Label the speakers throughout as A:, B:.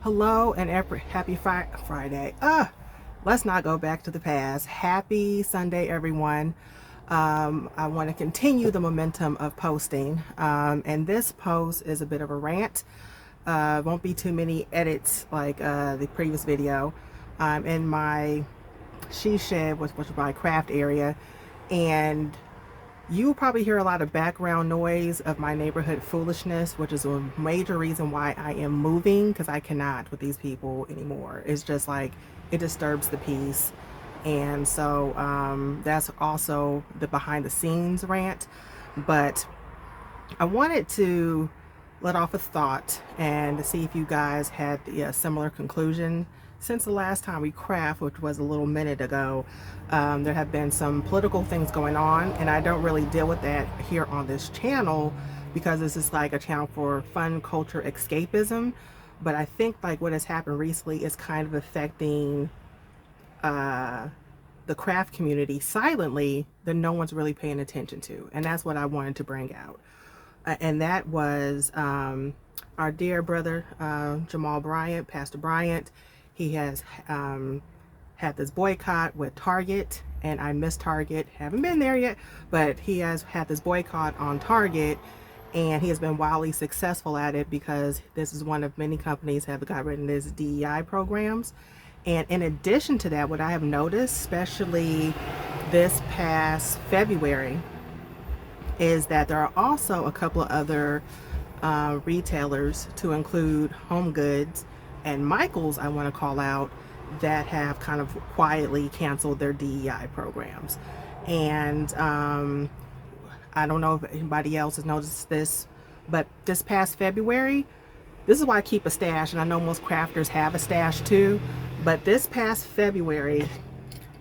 A: Hello and happy Friday. Let's not go back to the past. Happy Sunday, everyone. I want to continue the momentum of posting. And this post is a bit of a rant. Won't be too many edits like the previous video. I'm in my she shed, which was my craft area. And you will probably hear a lot of background noise of my neighborhood foolishness, which is a major reason why I am moving, because I cannot with these people anymore. It's just like it disturbs the peace. And so that's also the behind the scenes rant. But I wanted to let off a thought and to see if you guys had the similar conclusion. Since the last time we craft, which was a little minute ago, there have been some political things going on, and I don't really deal with that here on this channel because this is like a channel for fun, culture, escapism. But I think like what has happened recently is kind of affecting the craft community silently that no one's really paying attention to, and that's what I wanted to bring out. And that was our dear brother Jamal Bryant, Pastor Bryant. He has had this boycott with Target, and I miss Target. Haven't been there yet, but he has had this boycott on Target, and he has been wildly successful at it because this is one of many companies that have gotten his DEI programs. And in addition to that, what I have noticed, especially this past February, is that there are also a couple of other retailers, to include Home Goods and Michael's, I want to call out, that have kind of quietly canceled their DEI programs. And I don't know if anybody else has noticed this, but this past February, this is why I keep a stash, and I know most crafters have a stash too, but this past February,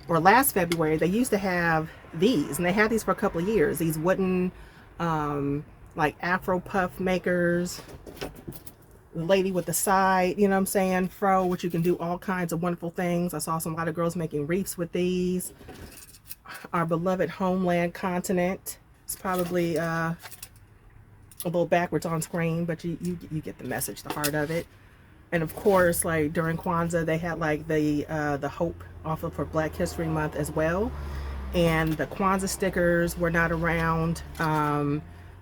A: or last February, they used to have these, and they had these for a couple of years, these wooden like Afro puff makers, the lady with the side, you know what I'm saying, fro, which you can do all kinds of wonderful things. I saw a lot of girls making wreaths with these. Our beloved homeland continent. It's probably a little backwards on screen, but you get the message, the heart of it. And of course, like during Kwanzaa, they had like the hope offer for Black History Month as well. And the Kwanzaa stickers were not around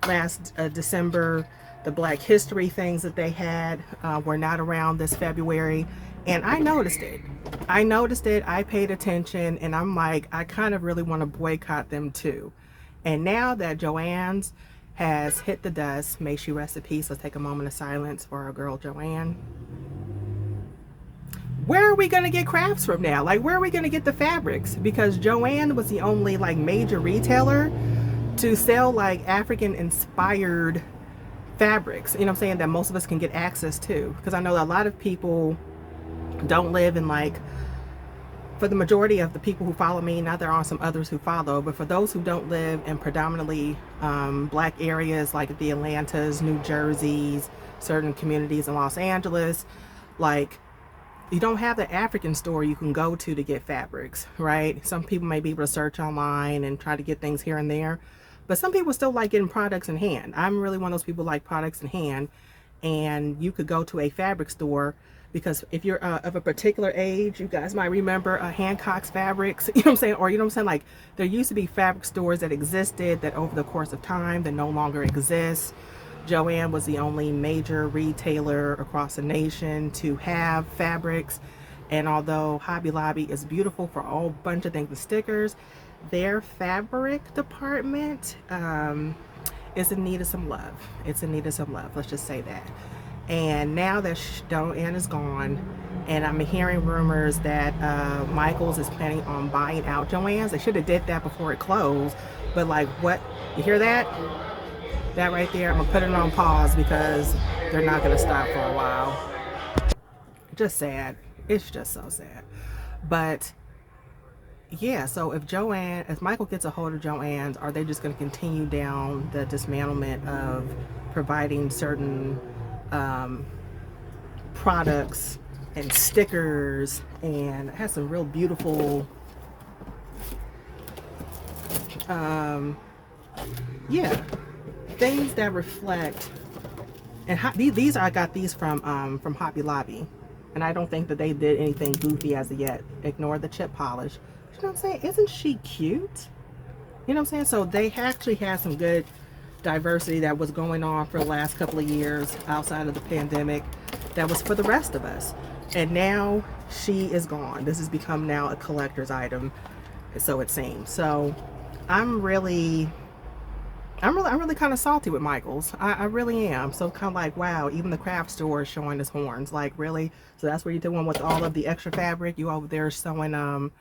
A: last December. The Black History things that they had were not around this February. And I noticed it. I paid attention, and I'm like, I kind of really want to boycott them too. And now that Joanne's has hit the dust, may she rest in peace. Let's take a moment of silence for our girl Joanne. Where are we going to get crafts from now? Like, where are we going to get the fabrics? Because Joanne was the only like major retailer to sell like African inspired fabrics, you know what I'm saying, that most of us can get access to. Because I know a lot of people don't live in like, for the majority of the people who follow me, not there are some others who follow, but for those who don't live in predominantly Black areas like the Atlantas, New Jerseys, certain communities in Los Angeles, like, you don't have the African store you can go to get fabrics, right? Some people may be able to search online and try to get things here and there, but some people still like getting products in hand. I'm really one of those people who like products in hand, and you could go to a fabric store, because if you're of a particular age, you guys might remember Hancock's Fabrics, you know what I'm saying? Or, you know what I'm saying? Like, there used to be fabric stores that existed that over the course of time that no longer exist. Joanne was the only major retailer across the nation to have fabrics. And although Hobby Lobby is beautiful for a whole bunch of things with stickers, their fabric department is in need of some love. It's in need of some love, let's just say that. And now that Joanne is gone, and I'm hearing rumors that Michael's is planning on buying out Joanne's. They should have did that before it closed. But like, what? You hear that? That right there, I'm gonna put it on pause because they're not gonna stop for a while. Just sad. It's just so sad. But yeah, so if Michael gets a hold of Joanne's, are they just gonna continue down the dismantlement of providing certain products and stickers, and it has some real beautiful yeah, things that reflect. And these I got these from Hobby Lobby. And I don't think that they did anything goofy as of yet. Ignore the chip polish. You know what I'm saying? Isn't she cute? You know what I'm saying? So they actually had some good diversity that was going on for the last couple of years outside of the pandemic that was for the rest of us. And now she is gone. This has become now a collector's item, so it seems. So I'm really kind of salty with Michael's. I really am. So kind of like, wow, even the craft store is showing its horns. Like, really? So that's what you're doing with all of the extra fabric? You over there sewing them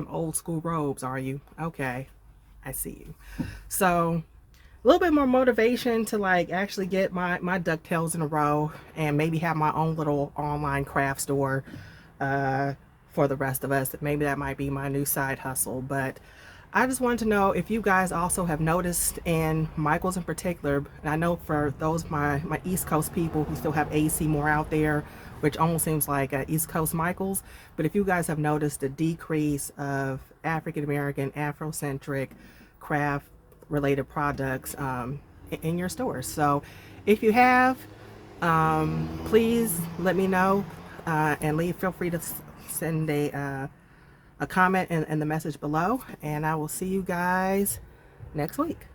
A: old school robes, are you? Okay, I see you. So a little bit more motivation to like actually get my ducktails in a row and maybe have my own little online craft store for the rest of us. Maybe that might be my new side hustle. But I just wanted to know if you guys also have noticed, in Michael's in particular, and I know for those my East Coast people who still have AC more out there, which almost seems like East Coast Michael's, but if you guys have noticed a decrease of African American, Afrocentric craft related products in your stores. So if you have, please let me know and feel free to send a comment in the message below, and I will see you guys next week.